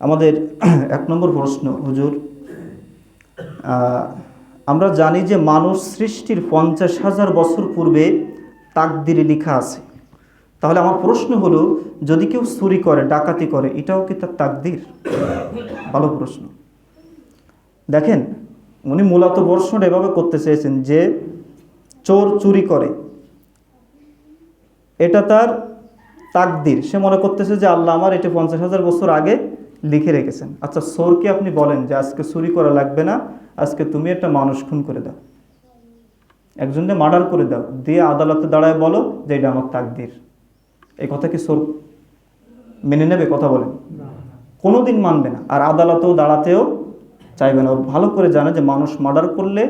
আমাদের 1 নম্বর প্রশ্ন, হুজুর, আমরা জানি যে মানুষ সৃষ্টির 50,000 বছর পূর্বে তাকদিরে লেখা আছে। তাহলে আমার প্রশ্ন হলো, যদি কেউ চুরি করে, ডাকাতি করে, এটাও কি তার তাকদির? ভালো প্রশ্ন। দেখেন, উনি মূলত প্রশ্নটা এভাবে করতে চেয়েছেন যে চোর চুরি করে, এটা তার তাকদির। সে মনে করতেছে যে আল্লাহ আমার এটা 50,000 বছর আগে লিখে রেখেছেন। আচ্ছা, চোরকে আপনি বলেন যে আজকে চুরি করা লাগবে না, আজকে তুমি একটা মানুষ খুন করে দাও, একজনকে মার্ডার করে দাও, দিয়ে আদালতে দাঁড়ায় বলো যে এটা আমার তাকদির। এই কথা কি চোর মেনে নেবে? কথা বলেন। কোনোদিন মানবে না, আর আদালতেও দাঁড়াতেও চাইবে না। ও ভালো করে জানে যে মানুষ মার্ডার করলে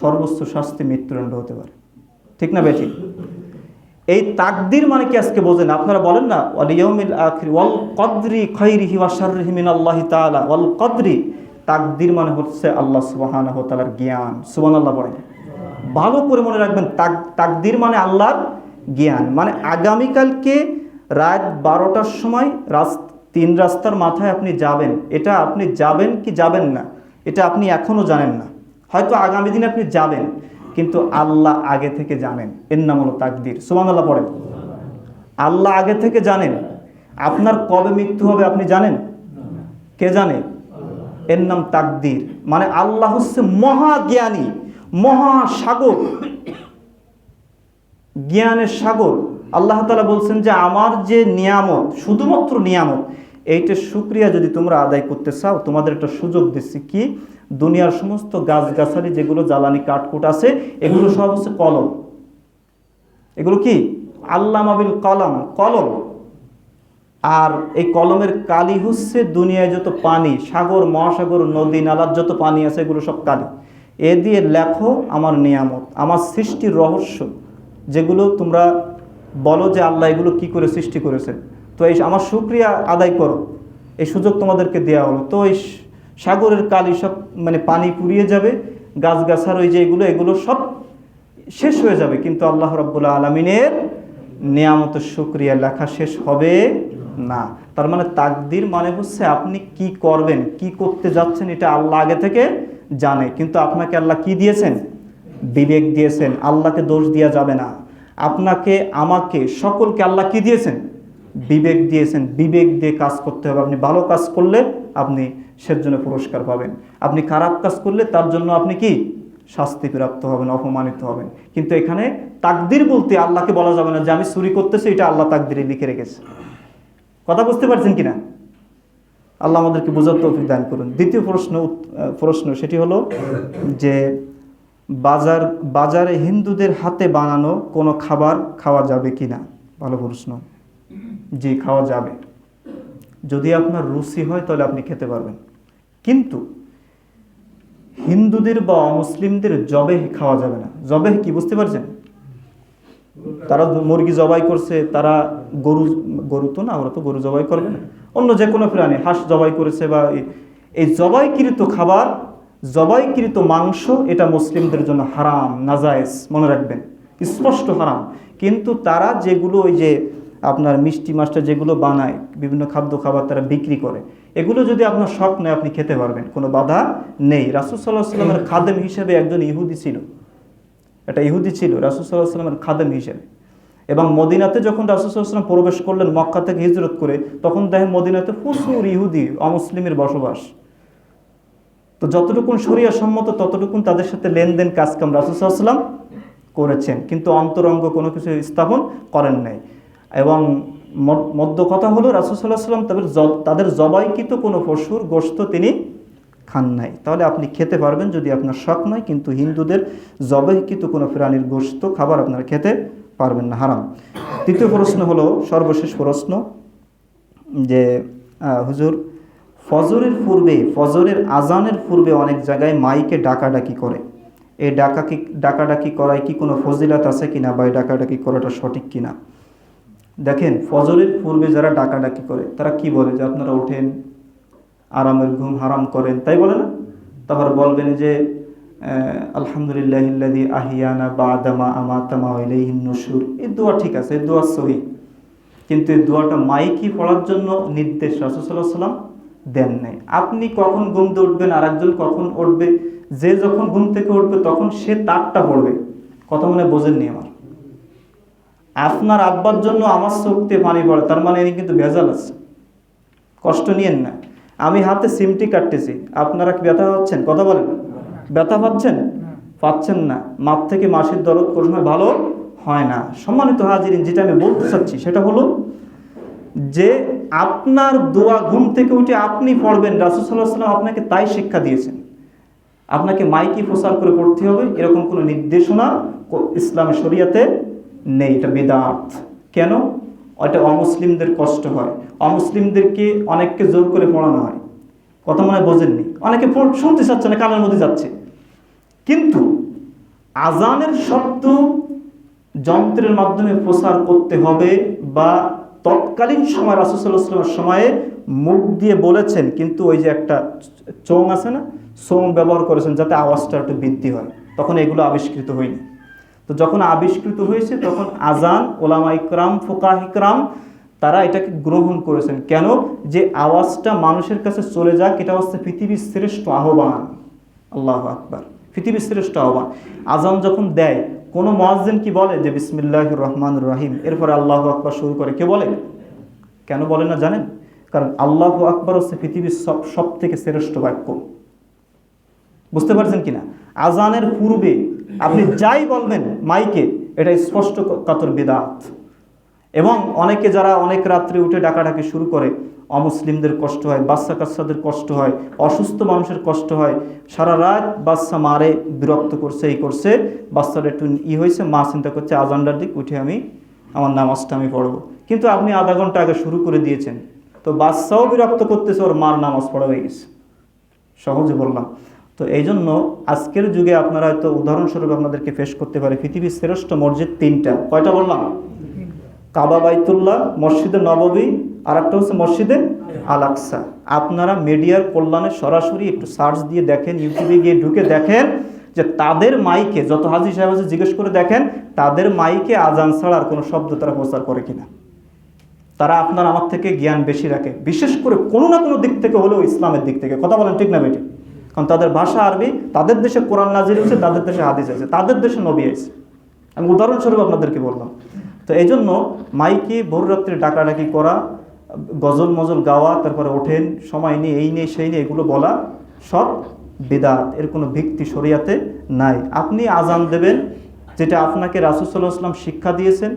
সর্বোচ্চ শাস্তি মৃত্যুদণ্ড হতে পারে। ঠিক না বেঠিক? এই তাকদির মানে কি আজকে বোঝেন? আপনারা বলেন না ওয়াল ইয়াউমিল আখির ওয়াল কদরি খাইরিহি ওয়া শাররিহি মিনাল্লাহি তাআলা। ওয়াল কদরি, তাকদির মানে হচ্ছে আল্লাহ সুবহানাহু ওয়া তাআলার জ্ঞান। সুবহানাল্লাহ পড়েন। ভালো করে মনে রাখবেন, তাকদির মানে আল্লাহর জ্ঞান। মানে আগামীকালকে রাত 12টার সময় 3 রাস্তার মাথায় আপনি যাবেন, এটা আপনি যাবেন কি যাবেন না, এটা আপনি এখনও জানেন না। হয়তো আগামী দিন আপনি যাবেন, কিন্তু আল্লাহ আগে থেকে জানেন। এর নাম হলো তাকদির। সুবহানাল্লাহ পড়েন। আল্লাহ আগে থেকে জানেন। আপনার কবে মৃত্যু হবে আপনি জানেন? কে জানে? এর নাম তাকদির। মানে আল্লাহ হচ্ছে মহাজ্ঞানী, মহাসাগর, জ্ঞানের সাগর। আল্লাহ তাআলা বলছেন যে আমার যে নিয়ামত, শুধুমাত্র নিয়ামত, এইটার শুকরিয়া যদি তোমরা আদায় করতে চাও, তোমাদের একটা সুযোগ দিচ্ছি। কি? দুনিয়ার সমস্ত গাছগাছালি যেগুলো জ্বালানি কাঠকুট আছে, এগুলো সব হচ্ছে কলম। এগুলো কি? আল্লামা বিল কলম, কলম। আর এই কলমের কালি হচ্ছে দুনিয়ায় যত পানি, সাগর, মহাসাগর, নদী নালার যত পানি আছে, এগুলো সব কালি। এ দিয়ে লেখো আমার নিয়ামত, আমার সৃষ্টির রহস্য, যেগুলো তোমরা বলো যে আল্লাহ এগুলো কি করে সৃষ্টি করেছেন। তো এই আমার শুকরিয়া আদায় করো, এই সুযোগ তোমাদেরকে দেওয়া হলো। তো এই সাগরের কালি সব মানে পানি পুড়িয়ে যাবে, গাছগাছার ওই যে এগুলো সব শেষ হয়ে যাবে, কিন্তু আল্লাহ রাব্বুল আলামিনের নিয়ামতের শুকরিয়া লেখা শেষ হবে না। তার মানে তাকদির মানে হচ্ছে আপনি কি করবেন, কি করতে যাচ্ছেন, এটা আল্লাহ আগে থেকে জানে। কিন্তু আপনাকে আল্লাহ কি দিয়েছেন? বিবেক দিয়েছেন। আল্লাহকে দোষ দেওয়া যাবে না। আপনাকে, আমাকে, সকলকে আল্লাহ কি দিয়েছেন? বিবেক দিয়েছেন। বিবেক দিয়ে কাজ করতে হবে। আপনি ভালো কাজ করলে আপনি সেজন্য পুরস্কার পাবেন, আপনি খারাপ কাজ করলে তার জন্য আপনি কি শাস্তি প্রাপ্ত হবেন, অপমানিত হবেন। কিন্তু এখানে তাকদির বলতে আল্লাহকে বলা যাবে না যে আমি চুরি করতেছি, এটা আল্লাহ তাকদিরে লিখে রেখেছে। কথা বুঝতে পারছেন কিনা? আল্লাহ আমাদেরকে বোঝার তৌফিক দান করুন। দ্বিতীয় প্রশ্ন সেটি হলো যে বাজারে হিন্দুদের হাতে বানানো কোনো খাবার খাওয়া যাবে কিনা? ভালো প্রশ্ন। জি, খাওয়া যাবে। যদি আপনার রুচি হয় তাহলে আপনি খেতে পারবেন। কিন্তু হিন্দুদের বা অমুসলিমদের জবেহ খাওয়া যাবে না। জবেহ কি বুঝতে পারছেন? তারা মুরগি জবাই করছে, তারা গরু তো না, ওরা তো গরু জবাই করবে না, অন্য যে কোনো প্রাণী, হাঁস জবাই করেছে, বা এই জবাইকৃত খাবার, জবাইকৃত মাংস, এটা মুসলিমদের জন্য হারাম, নাজায়েজ। মনে রাখবেন, স্পষ্ট হারাম। কিন্তু তারা যেগুলো ওই যে আপনার মিষ্টি মাছটা যেগুলো বানায়, বিভিন্ন খাদ্য খাবার তারা বিক্রি করে, এগুলো যদি আপনার শখ নয় আপনি খেতে পারবেন, কোনো বাধা নেই। রাসূল সাল্লাল্লাহু আলাইহি ওয়াসাল্লামের খাদেম হিসেবে একজন ইহুদি ছিল, এটা ইহুদি ছিল রাসূল সাল্লাল্লাহু আলাইহি ওয়াসাল্লামের খাদেম হিসেবে। এবং মদিনাতে যখন রাসূল সাল্লাল্লাহু আলাইহি ওয়াসাল্লাম প্রবেশ করলেন মক্কা থেকে হিজরত করে, তখন দেখেন মদিনাতে প্রচুর ইহুদি অমুসলিমের বসবাস। তো যতটুকুন শরিয়া সম্মত ততটুকুন তাদের সাথে লেনদেন কাজকাম রাসূল সাল্লাল্লাহু আলাইহি ওয়াসাল্লাম করেছেন, কিন্তু অন্তরঙ্গ কোনো কিছু স্থাপন করেন নাই। এবং মধ্য কথা হলো রাসূল সাল্লাল্লাহু আলাইহি ওয়াসাল্লাম তাদের জবাইকৃত কোনো পশুর গোশত তিনি খান নাই। তাহলে আপনি খেতে পারবেন যদি আপনার শখ নয়, কিন্তু হিন্দুদের জবাইকৃত কোনো প্রাণীর গোশত খাবার আপনারা খেতে পারবেন না, হারাম। তৃতীয় প্রশ্ন হলো, সর্বশেষ প্রশ্ন, যে হুজুর, ফজরের আজানের পূর্বে অনেক জায়গায় মাইকে ডাকাডাকি করে, এই ডাকাডাকি করায় কি কোনো ফজিলত আছে কিনা, বা এই ডাকাডাকি করাটা সঠিক কিনা? দেখেন, ফজরের পূর্বে যারা ডাকাডাকি করে তারা কি বলে যে আপনারা ওঠেন, আরামের ঘুম হারাম করেন, তাই বলে না? তারপর বলবেন যে আলহামদুলিল্লাহিল্লাযী আহিয়ানা বা'দা মা আমাতানা ওয়া ইলাইহিন নুশুর। এই দোয়া ঠিক আছে, এই দোয়া সহিহ, কিন্তু এই দোয়াটা মাইকি পড়ার জন্য নির্দেশ রাসূল সাল্লাল্লাহু আলাইহি ওয়াসাল্লাম দেন নাই। আপনি কখন ঘুম থেকে উঠবেন, আর একজন কখন উঠবে, যে যখন ঘুম থেকে উঠবে তখন সে তারটা পড়বে। কথা মনে বোঝেননি আমার? আপনার আব্বার জন্য আমার চোখতে পানি পড়ে, তার মানে এর কিন্তু ভেজাল আছে। কষ্ট নিয়েন না। আমি হাতে সিমটি কাটতেছি, আপনারা কি ব্যথা পাচ্ছেন? কথা বলেন, ব্যথা পাচ্ছেন? পাচ্ছেন না। মাপ থেকে মাসির দরদ কোনো সময় ভালো হয় না। সম্মানিত হাজিরিন, যেটা আমি বলতে চাচ্ছি সেটা হলো যে আপনার দোয়া ঘুম থেকে উঠে আপনি পড়বেন, রাসূল সাল্লাল্লাহু আলাইহি ওয়াসাল্লাম আপনাকে তাই শিক্ষা দিয়েছেন। আপনাকে মাইকে প্রচার করে পড়তে হবে এরকম কোনো নির্দেশনা ইসলামী শরীয়তে নেই। এটা বিদআত। কেন? এটা অমুসলিমদের কষ্ট হয়, অমুসলিমদেরকে অনেককে জোর করে পড়ানো হয়। কথা মনে হয় বোঝেননি? অনেকে শুনতে চাচ্ছে না, কানের মধ্যে যাচ্ছে। কিন্তু আজানের শব্দ যন্ত্রের মাধ্যমে প্রচার করতে হবে, বা তৎকালীন সময় রাসূল সাল্লাল্লাহু আলাইহি ওয়াসাল্লামের সময়ে মুখ দিয়ে বলেছেন, কিন্তু ওই যে একটা চোং আছে না, চোং ব্যবহার করেছেন যাতে আওয়াজটা একটু বৃদ্ধি হয়। তখন এগুলো আবিষ্কৃত হয়নি। তো যখন আবিষ্কৃত হয়েছে তখন আজান, ওলামা ইকরাম, ফুকাহা ইকরাম তারা এটাকে গ্রহণ করেছেন। কেন? যে আওয়াজটা মানুষের কাছে চলে যাক, এটা হচ্ছে পৃথিবীর শ্রেষ্ঠ আহ্বান। আল্লাহু আকবার, পৃথিবীর শ্রেষ্ঠ আহ্বান। আজান যখন দেয়, কোনো মুয়াজ্জিন কি বলে যে বিসমিল্লাহির রহমানির রহিম, এরপরে আল্লাহু আকবার শুরু করে? কে বলে? কেন বলে না জানেন? কারণ আল্লাহু আকবার হচ্ছে পৃথিবীর সব থেকে শ্রেষ্ঠ বাক্য। বুঝতে পারছেন কিনা? আজানের পূর্বে আপনি যাই বলবেন মাইকে, এটা স্পষ্ট কাতর বিদআত। এবং অনেকে যারা অনেক রাত্রে উঠে ডাকাডাকি শুরু করে, অমুসলিমদের কষ্ট হয়, বাচ্চা কাচ্চাদের কষ্ট হয়, অসুস্থ মানুষের কষ্ট হয়, সারা রাত বাচ্চা মারে, বিরক্ত করছে, এই করছে, বাচ্চাটা একটু হয়েছে, মা চিন্তা করছে আজানটার দিক উঠে আমি আমার নামাজটা আমি পড়বো। কিন্তু আপনি আধা ঘন্টা আগে শুরু করে দিয়েছেন, তো বাচ্চাও বিরক্ত করতেছে, ওর মার নামাজ পড়া হয়ে গেছে। সহজে বললাম। তো এই জন্য আজকের যুগে আপনারা হয়তো উদাহরণস্বরূপ আপনাদেরকে পেশ করতে পারে পৃথিবীর শ্রেষ্ঠ মসজিদ তিনটা। কয়টা বললাম? কাবা, বাইতুল্লাহ, মসজিদে নববী, আর একটা হচ্ছে মসজিদে আল আকসা। আপনারা মিডিয়ার কল্যাণে সরাসরি একটু সার্চ দিয়ে দেখেন, ইউটিউবে গিয়ে ঢুকে দেখেন যে তাদের মাইকে, যত হাজি সাহেব আছে জিজ্ঞেস করে দেখেন তাদের মাইকে আজান ছাড়া আর কোনো শব্দ তারা প্রচার করে কিনা। তারা আপনার আমার থেকে জ্ঞান বেশি রাখে, বিশেষ করে কোনো না কোনো দিক থেকে হলেও ইসলামের দিক থেকে। কথা বলেন ঠিক না বেটি? কারণ তাদের ভাষা আরবি, তাদের দেশে কোরআন নাজিল হয়েছে, তাদের দেশে হাদিস আছে, তাদের দেশে নবী আছে। আমি উদাহরণস্বরূপ আপনাদেরকে বললাম। তো এই জন্য মাইকে ভোর রাত্রে ডাকাডাকি করা, গজল মজল গাওয়া, তারপরে ওঠেন সময় নেই, এই নেই সেই নেই, এগুলো বলা সব বিদআত। এর কোনো ভিত্তি শরিয়াতে নাই। আপনি আজান দেবেন যেটা আপনাকে রাসূল সাল্লাল্লাহু আলাইহি ওয়াসাল্লাম শিক্ষা দিয়েছেন,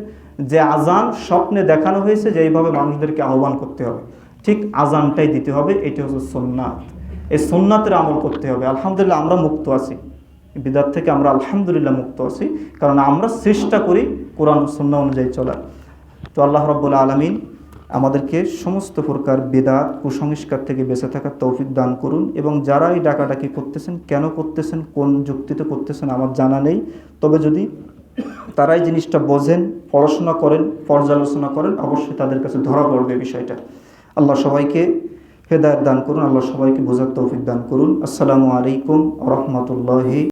যে আজান স্বপ্নে দেখানো হয়েছে যে এইভাবে মানুষদেরকে আহ্বান করতে হবে, ঠিক আজানটাই দিতে হবে। এটি হচ্ছে সুন্নাত। এই সুন্নাতের আমল করতে হবে। আলহামদুলিল্লাহ আমরা মুক্ত আছি বিদআত থেকে, আমরা আলহামদুলিল্লাহ মুক্ত আছি, কারণ আমরা চেষ্টা করি কোরআন সুন্নাহ অনুযায়ী চলার। তো আল্লাহ রাব্বুল আলামিন আমাদেরকে সমস্ত প্রকার বিদআত, কুসংস্কার থেকে বেঁচে থাকার তৌফিক দান করুন। এবং যারা এই ডাকাডাকি করতেছেন, কেন করতেছেন, কোন যুক্তিতে করতেছেন আমার জানা নেই, তবে যদি তারাই জিনিসটা বোঝেন, পড়াশোনা করেন, পর্যালোচনা করেন, অবশ্যই তাদের কাছে ধরা পড়বে বিষয়টা। আল্লাহ সবাইকে হেদায়েত দান করুন, আল্লাহ সবাইকে বোঝার তৌফিক দান করুন। আসসালামু আলাইকুম ওয়া রাহমাতুল্লাহি।